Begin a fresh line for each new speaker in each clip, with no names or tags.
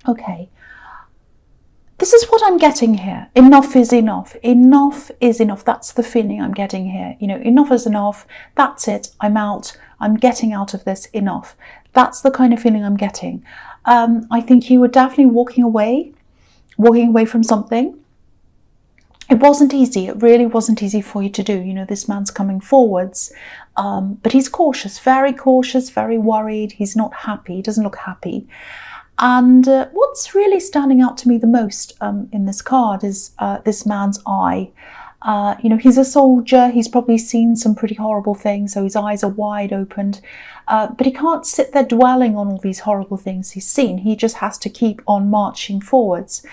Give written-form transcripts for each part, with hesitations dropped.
Okay. This is what I'm getting here. Enough is enough. Enough is enough. That's the feeling I'm getting here. You know, enough is enough. That's it. I'm out. I'm getting out of this. Enough. That's the kind of feeling I'm getting. I think you were definitely walking away from something. It wasn't easy. It really wasn't easy for you to do. You know, this man's coming forwards, but he's cautious, very worried. He's not happy. He doesn't look happy. And what's really standing out to me the most in this card is this man's eye. You know, he's a soldier. He's probably seen some pretty horrible things, so his eyes are wide opened. But he can't sit there dwelling on all these horrible things he's seen. He just has to keep on marching forwards.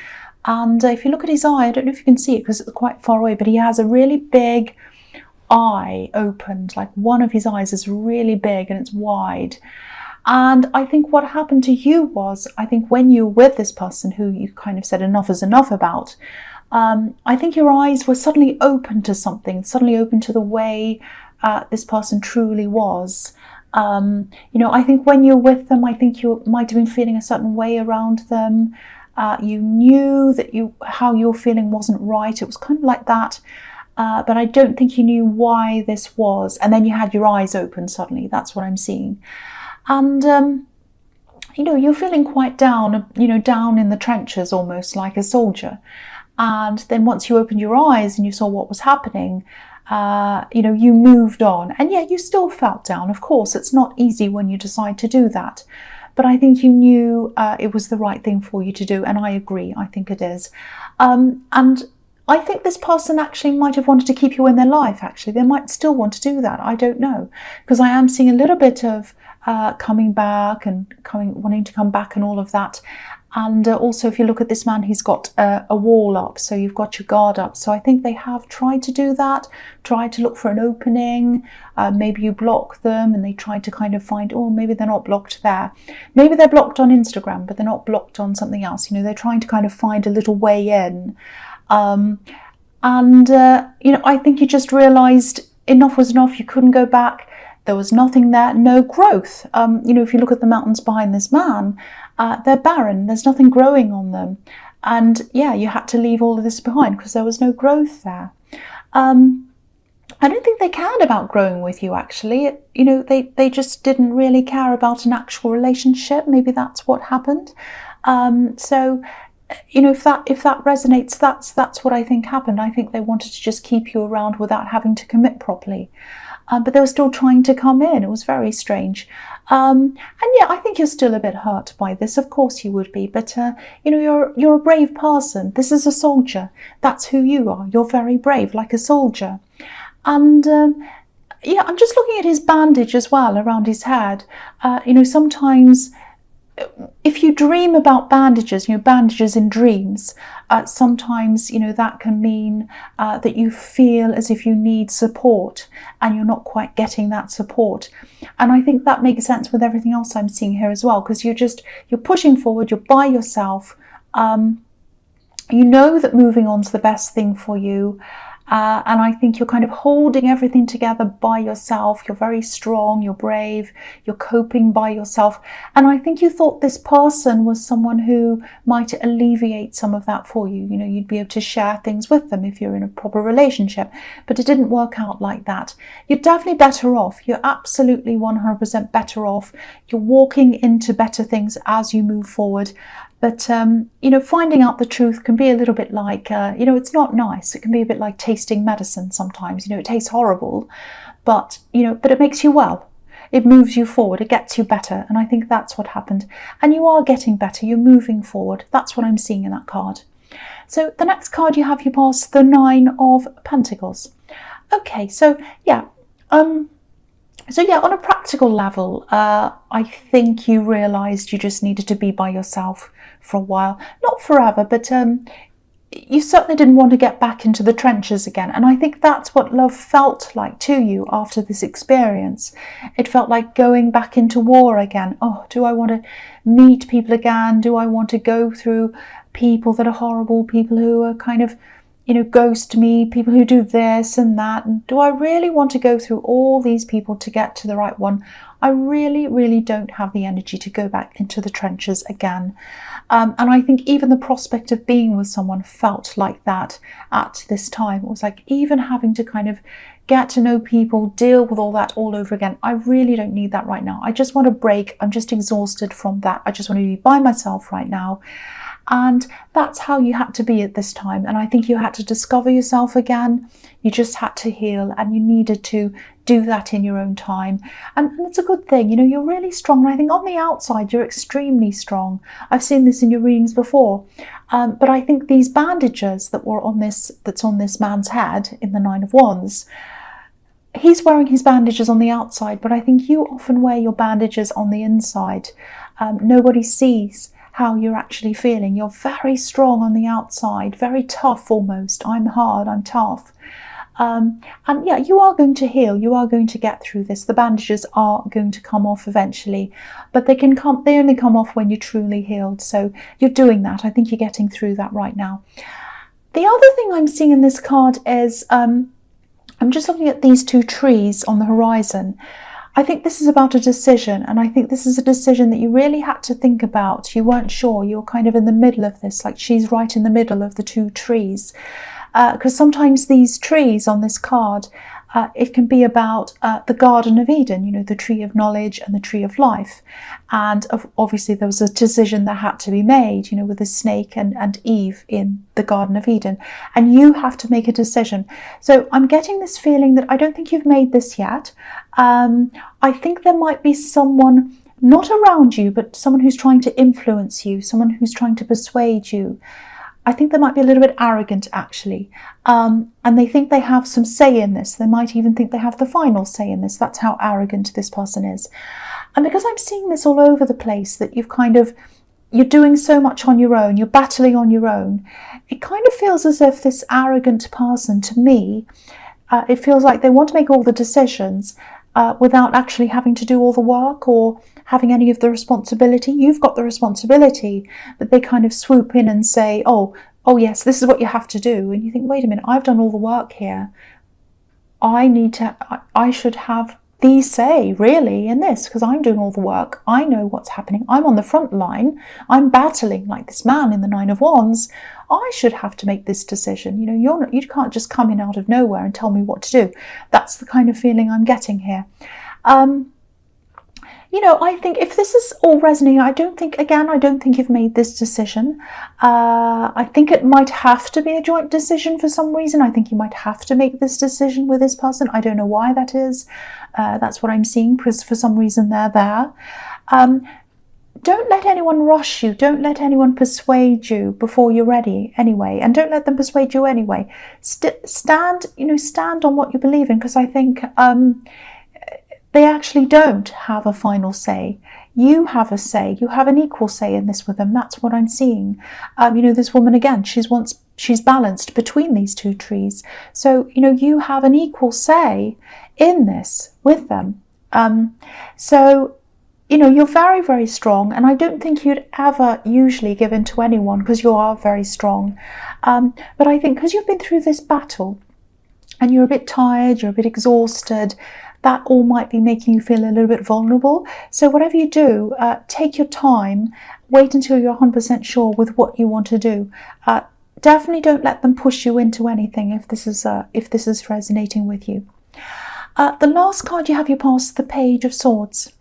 And if you look at his eye, I don't know if you can see it because it's quite far away, but he has a really big eye opened. Like one of his eyes is really big and it's wide. And I think what happened to you was, I think when you were with this person who you kind of said enough is enough about, I think your eyes were suddenly open to something, suddenly open to the way this person truly was. You know, I think when you're with them, I think you might have been feeling a certain way around them. You knew that how you were feeling wasn't right. It was kind of like that. But I don't think you knew why this was. And then you had your eyes open suddenly. That's what I'm seeing. And, you know, you're feeling quite down, you know, down in the trenches almost like a soldier. And then once you opened your eyes and you saw what was happening, you know, you moved on. And yeah, you still felt down. Of course, it's not easy when you decide to do that. But I think you knew it was the right thing for you to do. And I agree. I think it is. And I think this person actually might have wanted to keep you in their life, actually. They might still want to do that. I don't know. Because I am seeing a little bit of coming back and wanting to come back and all of that. And also, if you look at this man, he's got a wall up. So you've got your guard up. So I think they have tried to do that, tried to look for an opening. Maybe you block them and they tried to kind of find, oh, maybe they're not blocked there. Maybe they're blocked on Instagram, but they're not blocked on something else. You know, they're trying to kind of find a little way in. You know, I think you just realised enough was enough. You couldn't go back. There was nothing there, no growth. You know, if you look at the mountains behind this man, they're barren. There's nothing growing on them. And yeah, you had to leave all of this behind because there was no growth there. I don't think they cared about growing with you, actually. You know, they just didn't really care about an actual relationship. Maybe that's what happened. So, you know, if that resonates, that's what I think happened. I think they wanted to just keep you around without having to commit properly. But they were still trying to come in. It was very strange. And yeah, I think you're still a bit hurt by this. Of course you would be. But, you know, you're a brave person. This is a soldier. That's who you are. You're very brave, like a soldier. And, yeah, I'm just looking at his bandage as well around his head. You know, sometimes if you dream about bandages, you know, bandages in dreams, sometimes, you know, that can mean that you feel as if you need support and you're not quite getting that support. And I think that makes sense with everything else I'm seeing here as well, because you're pushing forward, you're by yourself. You know that moving on is the best thing for you. And I think you're kind of holding everything together by yourself. You're very strong, you're brave, you're coping by yourself. And I think you thought this person was someone who might alleviate some of that for you. You know, you'd be able to share things with them if you're in a proper relationship. But it didn't work out like that. You're definitely better off. You're absolutely 100% better off. You're walking into better things as you move forward. But, you know, finding out the truth can be a little bit like, you know, it's not nice. It can be a bit like tasting medicine sometimes. You know, it tastes horrible, but, you know, but it makes you well. It moves you forward. It gets you better. And I think that's what happened. And you are getting better. You're moving forward. That's what I'm seeing in that card. So the next card you have, you pass the 9 of Pentacles. Okay, so yeah. So yeah, on a practical level, I think you realised you just needed to be by yourself for a while. Not forever, but you certainly didn't want to get back into the trenches again. And I think that's what love felt like to you after this experience. It felt like going back into war again. Oh, do I want to meet people again? Do I want to go through people that are horrible, people who are kind of, ghost me, people who do this and that. And do I really want to go through all these people to get to the right one? I really, really don't have the energy to go back into the trenches again. And I think even the prospect of being with someone felt like that at this time. It was like even having to kind of get to know people, deal with all that all over again. I really don't need that right now. I just want a break. I'm just exhausted from that. I just want to be by myself right now. And that's how you had to be at this time. And I think you had to discover yourself again. You just had to heal, and you needed to do that in your own time. And it's a good thing. You're really strong. And I think on the outside, you're extremely strong. I've seen this in your readings before. But I think these bandages that's on this man's head in the Nine of Wands, he's wearing his bandages on the outside, but I think you often wear your bandages on the inside. Nobody sees how you're actually feeling. You're very strong on the outside, very tough almost. I'm hard, I'm tough. And yeah, you are going to heal. You are going to get through this. The bandages are going to come off eventually, but they only come off when you're truly healed. So you're doing that. I think you're getting through that right now. The other thing I'm seeing in this card is, I'm just looking at these two trees on the horizon. I think this is about a decision, and I think this is a decision that you really had to think about. You weren't sure. You're kind of in the middle of this, like she's right in the middle of the two trees. Because sometimes these trees on this card, it can be about the Garden of Eden, the tree of knowledge and the tree of life. And obviously there was a decision that had to be made, with the snake and Eve in the Garden of Eden. And you have to make a decision. So I'm getting this feeling that I don't think you've made this yet. I think there might be someone not around you, but someone who's trying to influence you, someone who's trying to persuade you. I think they might be a little bit arrogant, actually, and they think they have some say in this. They might even think they have the final say in this. That's how arrogant this person is. And because I'm seeing this all over the place, that you're doing so much on your own, you're battling on your own, it kind of feels as if this arrogant person, to me, it feels like they want to make all the decisions without actually having to do all the work or having any of the responsibility. You've got the responsibility, but they kind of swoop in and say, oh yes, this is what you have to do. And you think, wait a minute, I've done all the work here. I should have the say really in this, because I'm doing all the work. I know what's happening. I'm on the front line. I'm battling like this man in the Nine of Wands. I should have to make this decision. You can't just come in out of nowhere and tell me what to do. That's the kind of feeling I'm getting here. I think if this is all resonating, I don't think you've made this decision. I think it might have to be a joint decision for some reason. I think you might have to make this decision with this person. I don't know why that is. That's what I'm seeing, because for some reason they're there. Don't let anyone rush you. Don't let anyone persuade you before you're ready anyway. And don't let them persuade you anyway. Stand on what you believe in, because I think they actually don't have a final say. You have a say. You have an equal say in this with them. That's what I'm seeing. This woman, again, she's balanced between these two trees. So, you have an equal say in this with them. You're very, very strong. And I don't think you'd ever usually give in to anyone, because you are very strong. But I think because you've been through this battle and you're a bit tired, you're a bit exhausted, that all might be making you feel a little bit vulnerable. So whatever you do, take your time, wait until you're 100% sure with what you want to do. Definitely don't let them push you into anything if this is resonating with you. The last card you have, you pass the Page of Swords.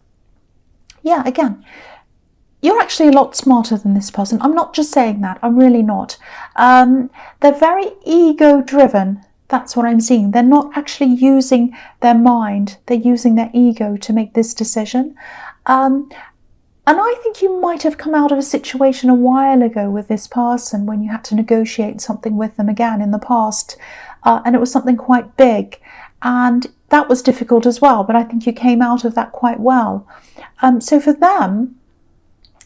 Yeah, again, you're actually a lot smarter than this person. I'm not just saying that. I'm really not. They're very ego-driven. That's what I'm seeing. They're not actually using their mind. They're using their ego to make this decision. And I think you might have come out of a situation a while ago with this person when you had to negotiate something with them again in the past. And it was something quite big. And that was difficult as well. But I think you came out of that quite well. So for them,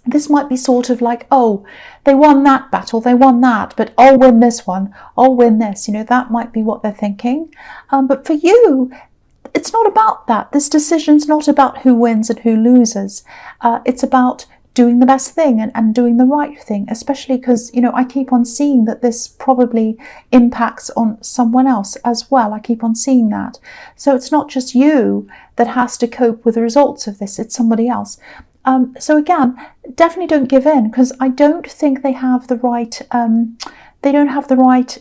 this might be sort of like, oh, they won that battle, they won that, but I'll win this one, I'll win this. That might be what they're thinking. But for you, it's not about that. This decision's not about who wins and who loses. It's about doing the best thing and doing the right thing, especially because, you know, I keep on seeing that this probably impacts on someone else as well. I keep on seeing that. So it's not just you that has to cope with the results of this, it's somebody else. So again, definitely don't give in, because I don't think they have the right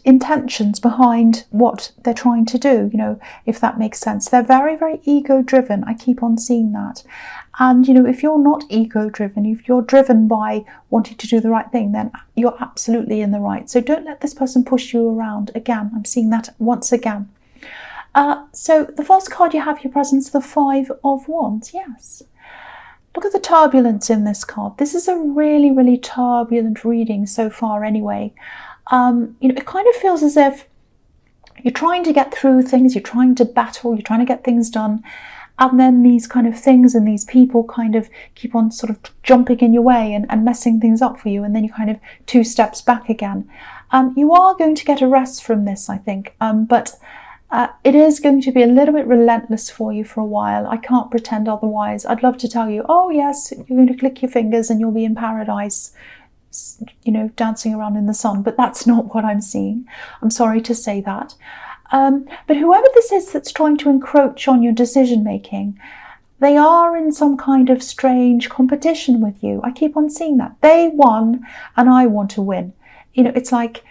intentions behind what they're trying to do, you know, if that makes sense. They're very, very ego driven. I keep on seeing that. And, you know, if you're not ego driven, if you're driven by wanting to do the right thing, then you're absolutely in the right. So don't let this person push you around. Again, I'm seeing that once again. So the first card you have here presents the Five of Wands. Yes. Look at the turbulence in this card. This is a really, really turbulent reading so far anyway. You know, it kind of feels as if you're trying to get through things, you're trying to battle, you're trying to get things done, and then these kind of things and these people kind of keep on sort of jumping in your way and messing things up for you, and then you kind of 2 steps back again. You are going to get a rest from this, I think, but it is going to be a little bit relentless for you for a while. I can't pretend otherwise. I'd love to tell you, oh yes, you're going to click your fingers and you'll be in paradise, you know, dancing around in the sun, but that's not what I'm seeing. I'm sorry to say that. But whoever this is that's trying to encroach on your decision making, they are in some kind of strange competition with you. I keep on seeing that. They won and I want to win. You know, it's like,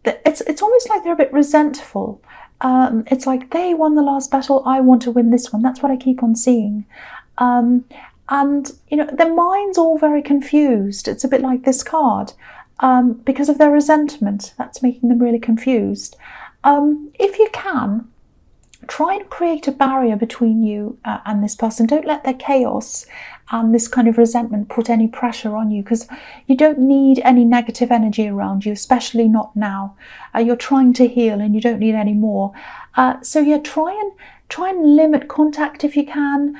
it's almost like they're a bit resentful. It's like they won the last battle, I want to win this one. That's what I keep on seeing. And, you know, their mind's all very confused. It's a bit like this card, because of their resentment. That's making them really confused. If you can, try and create a barrier between you and this person. Don't let their chaos and this kind of resentment put any pressure on you, because you don't need any negative energy around you, especially not now. You're trying to heal and you don't need any more. So yeah, try and limit contact if you can.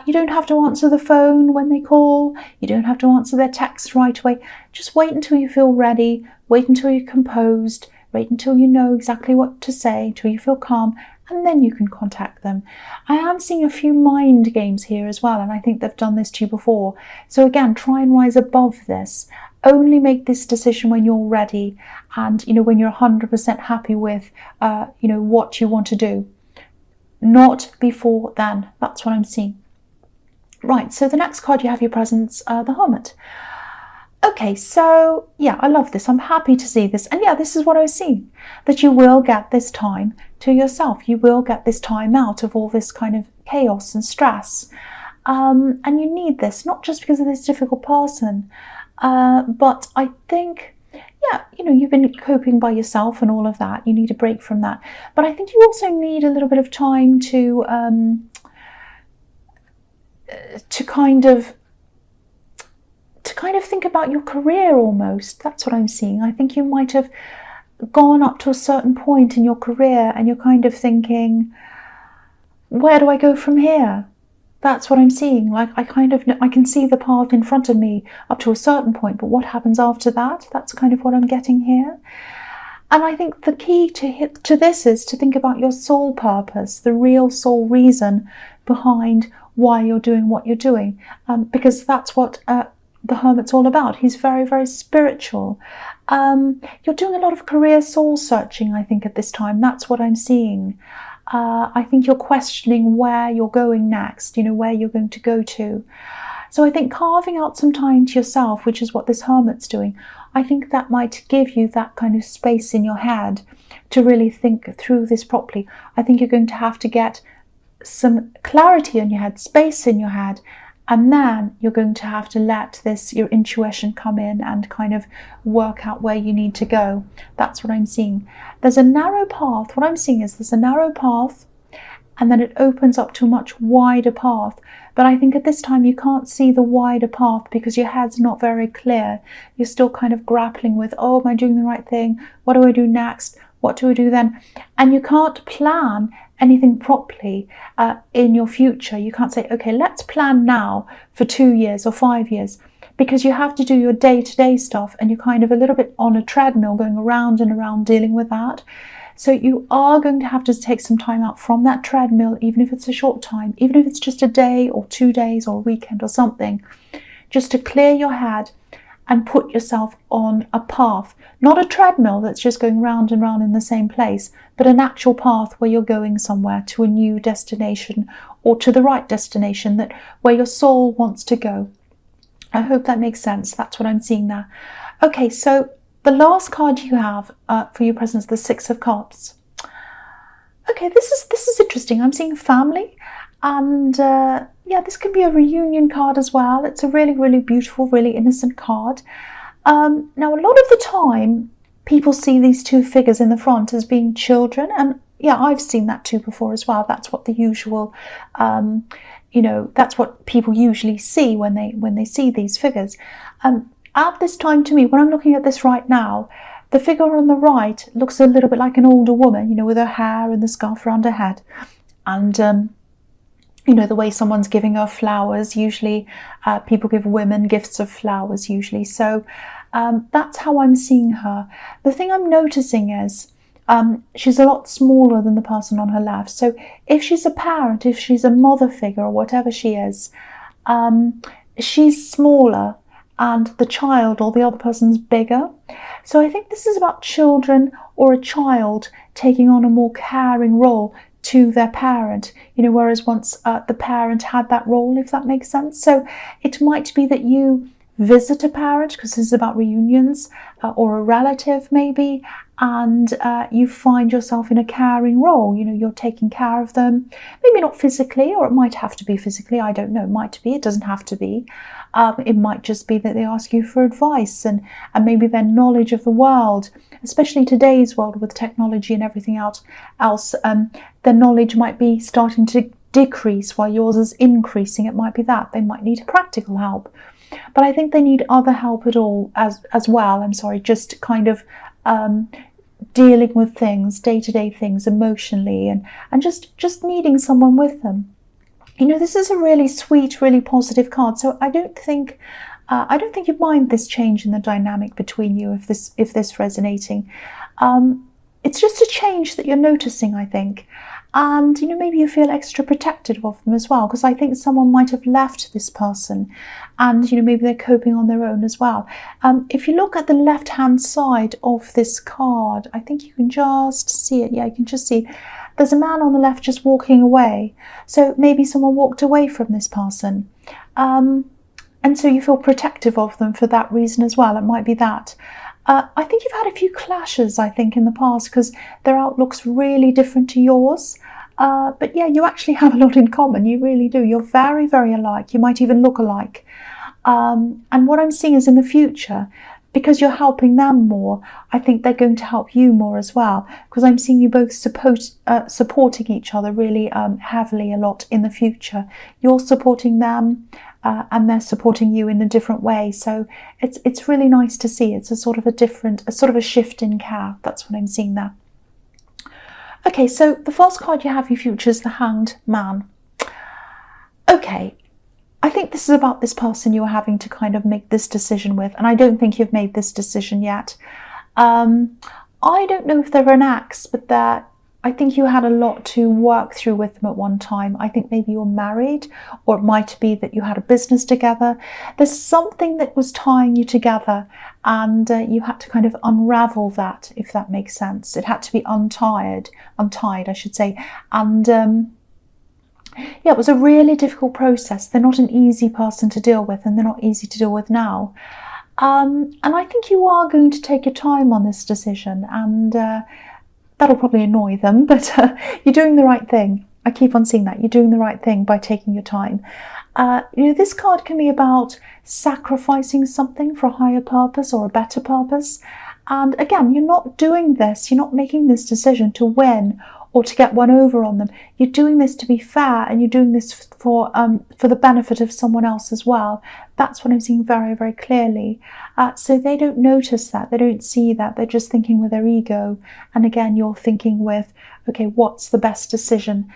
You don't have to answer the phone when they call. You don't have to answer their texts right away. Just wait until you feel ready. Wait until you're composed. Wait until you know exactly what to say, until you feel calm, and then you can contact them. I am seeing a few mind games here as well, and I think they've done this to you before. So again, try and rise above this. Only make this decision when you're ready and, you know, when you're 100% happy with, you know, what you want to do. Not before then. That's what I'm seeing. Right, so the next card you have your presents, the Hermit. Okay, so yeah, I love this. I'm happy to see this. And yeah, this is what I was seeing, that you will get this time to yourself. You will get this time out of all this kind of chaos and stress. And you need this, not just because of this difficult person, but I think, yeah, you know, you've been coping by yourself and all of that. You need a break from that. But I think you also need a little bit of time to kind of think about your career almost. That's what I'm seeing. I think you might have gone up to a certain point in your career and you're kind of thinking, where do I go from here? That's what I'm seeing. Like, I can see the path in front of me up to a certain point, but what happens after that? That's kind of what I'm getting here. And I think the key to this is to think about your soul purpose, the real soul reason behind why you're doing what you're doing, because that's what the Hermit's all about. He's very, very spiritual. You're doing a lot of career soul searching, I think, at this time. That's what I'm seeing. I think you're questioning where you're going next, you know, where you're going to go to. So I think carving out some time to yourself, which is what this Hermit's doing, I think that might give you that kind of space in your head to really think through this properly. I think you're going to have to get some clarity in your head, space in your head, and then you're going to have to let your intuition come in and kind of work out where you need to go. That's what I'm seeing. There's a narrow path. What I'm seeing is there's a narrow path and then it opens up to a much wider path. But I think at this time you can't see the wider path because your head's not very clear. You're still kind of grappling with, oh, am I doing the right thing? What do I do next? What do I do then? And you can't plan anything properly in your future. You can't say, okay, let's plan now for 2 years or 5 years, because you have to do your day-to-day stuff and you're kind of a little bit on a treadmill going around and around dealing with that. So you are going to have to take some time out from that treadmill, even if it's a short time, even if it's just a day or 2 days or a weekend or something, just to clear your head and put yourself on a path, not a treadmill that's just going round and round in the same place, but an actual path where you're going somewhere, to a new destination, or to the right destination, that where your soul wants to go. I hope that makes sense. That's what I'm seeing there. Okay, so the last card you have for your presence, the Six of Cups. Okay, this is interesting. I'm seeing family, and yeah, this can be a reunion card as well. It's a really, really beautiful, really innocent card. Now, a lot of the time, people see these two figures in the front as being children, and yeah, I've seen that too before as well. That's what the usual, that's what people usually see when they see these figures. At this time, to me, when I'm looking at this right now, the figure on the right looks a little bit like an older woman, with her hair and the scarf around her head. And, the way someone's giving her flowers. Usually people give women gifts of flowers usually. So that's how I'm seeing her. The thing I'm noticing is she's a lot smaller than the person on her left. So if she's a parent, if she's a mother figure or whatever she is, she's smaller, and the child or the other person's bigger. So I think this is about children or a child taking on a more caring role to their parent, whereas once the parent had that role, if that makes sense. So it might be that you visit a parent, because this is about reunions, or a relative maybe, and you find yourself in a caring role. You're taking care of them, maybe not physically, or it might have to be physically, I don't know, it might be, it doesn't have to be. It might just be that they ask you for advice, and maybe their knowledge of the world, especially today's world with technology and everything else, their knowledge might be starting to decrease while yours is increasing. It might be that they might need practical help, but I think they need other help at all as well. Just kind of dealing with things, day-to-day things, emotionally, and just needing someone with them. This is a really sweet, really positive card. So I don't think you'd mind this change in the dynamic between you if this resonating. It's just a change that you're noticing, I think. And, maybe you feel extra protective of them as well, because I think someone might have left this person, and, maybe they're coping on their own as well. If you look at the left-hand side of this card, I think you can just see it. Yeah, you can just see there's a man on the left just walking away. So maybe someone walked away from this person. And so you feel protective of them for that reason as well. It might be that. I think you've had a few clashes, I think, in the past, because their outlook's really different to yours. But yeah, you actually have a lot in common. You really do. You're very, very alike. You might even look alike. And what I'm seeing is in the future, because you're helping them more, I think they're going to help you more as well, because I'm seeing you both supporting each other really heavily a lot in the future. You're supporting them, and they're supporting you in a different way. So it's really nice to see. It's a sort of a shift in care. That's what I'm seeing there. Okay, so the first card you have in your future is the Hanged Man. Okay, I think this is about this person you're having to kind of make this decision with, and I don't think you've made this decision yet. I don't know if they're an ex, but I think you had a lot to work through with them at one time. I think maybe you're married, or it might be that you had a business together. There's something that was tying you together, and you had to kind of unravel that, if that makes sense. It had to be untied, I should say. And yeah, it was a really difficult process. They're not an easy person to deal with, and they're not easy to deal with now. And I think you are going to take your time on this decision, and that'll probably annoy them, but you're doing the right thing. I keep on seeing that. You're doing the right thing by taking your time. This card can be about sacrificing something for a higher purpose or a better purpose. And again, you're not doing this, you're not making this decision to win or to get one over on them. You're doing this to be fair, and you're doing this for the benefit of someone else as well. That's what I'm seeing very, very clearly. So they don't notice that, they don't see that, they're just thinking with their ego. And again, you're thinking with, okay, what's the best decision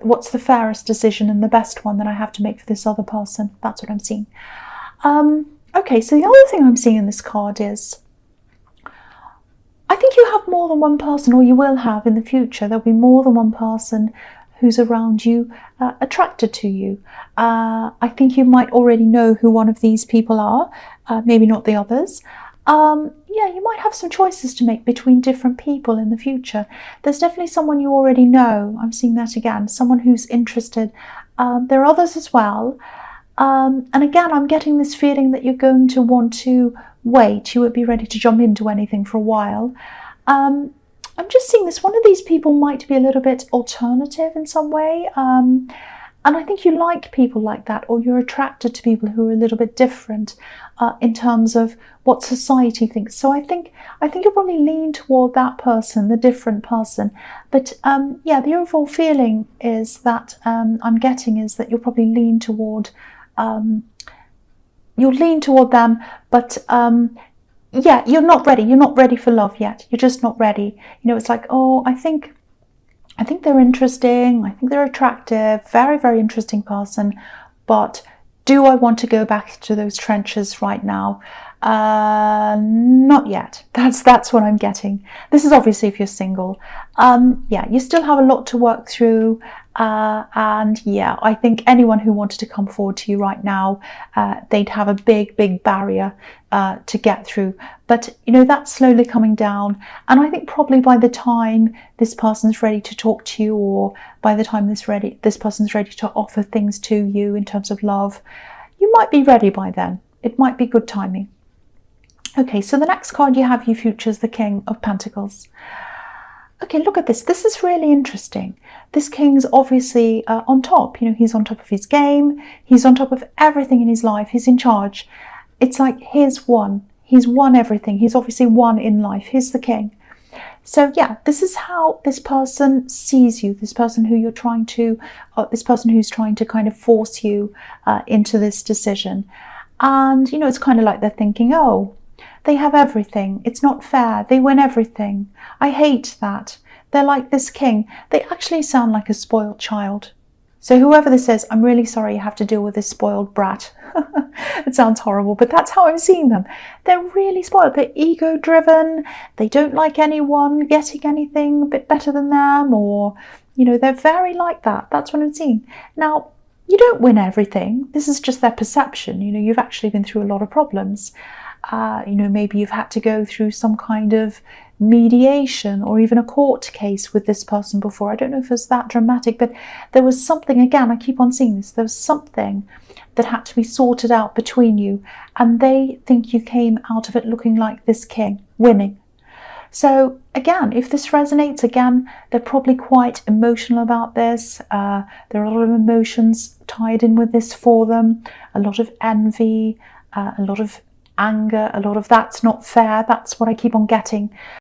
what's the fairest decision and the best one that I have to make for this other person? That's what I'm seeing. Okay, so the other thing I'm seeing in this card is, I think you have more than one person, or you will have in the future. There'll be more than one person who's around you attracted to you. I think you might already know who one of these people are, maybe not the others. Yeah, you might have some choices to make between different people in the future. There's definitely someone you already know. I'm seeing that again, someone who's interested. There are others as well. And again, I'm getting this feeling that you're going to want to wait. You won't be ready to jump into anything for a while. I'm just seeing this. One of these people might be a little bit alternative in some way. And I think you like people like that, or you're attracted to people who are a little bit different in terms of what society thinks. So I think you'll probably lean toward that person, the different person. But yeah, the overall feeling is that I'm getting is that you'll probably lean toward them, but yeah, you're not ready. You're not ready for love yet. You're just not ready. You know, it's like, oh, I think they're interesting. I think they're attractive. Very, very interesting person. But do I want to go back to those trenches right now? Not yet. That's what I'm getting. This is obviously if you're single. Yeah, you still have a lot to work through. And yeah, I think anyone who wanted to come forward to you right now, they'd have a big, big barrier to get through. But you know, that's slowly coming down. And I think probably by the time this person's ready to talk to you, or by the time this person's ready to offer things to you in terms of love, you might be ready by then. It might be good timing. Okay, so the next card you have, you features the King of Pentacles. Okay, look at this. This is really interesting. This king's obviously on top. You know, he's on top of his game. He's on top of everything in his life. He's in charge. It's like he's won. He's won everything. He's obviously won in life. He's the king. So yeah, this is how this person sees you. This person who you're trying to, this person who's trying to kind of force you into this decision. And you know, it's kind of like they're thinking, oh, they have everything. It's not fair. They win everything. I hate that. They're like this king. They actually sound like a spoiled child. So whoever this is, I'm really sorry you have to deal with this spoiled brat. It sounds horrible, but that's how I'm seeing them. They're really spoiled. They're ego-driven. They don't like anyone getting anything a bit better than them, or, you know, they're very like that. That's what I'm seeing. Now, you don't win everything. This is just their perception. You know, you've actually been through a lot of problems. You know, maybe you've had to go through some kind of mediation or even a court case with this person before. I don't know if it was that dramatic, but there was something, again, I keep on seeing this, there was something that had to be sorted out between you, and they think you came out of it looking like this king, winning. So again, if this resonates, again, they're probably quite emotional about this. There are a lot of emotions tied in with this for them, a lot of envy, a lot of anger, a lot of that's not fair. That's what I keep on getting.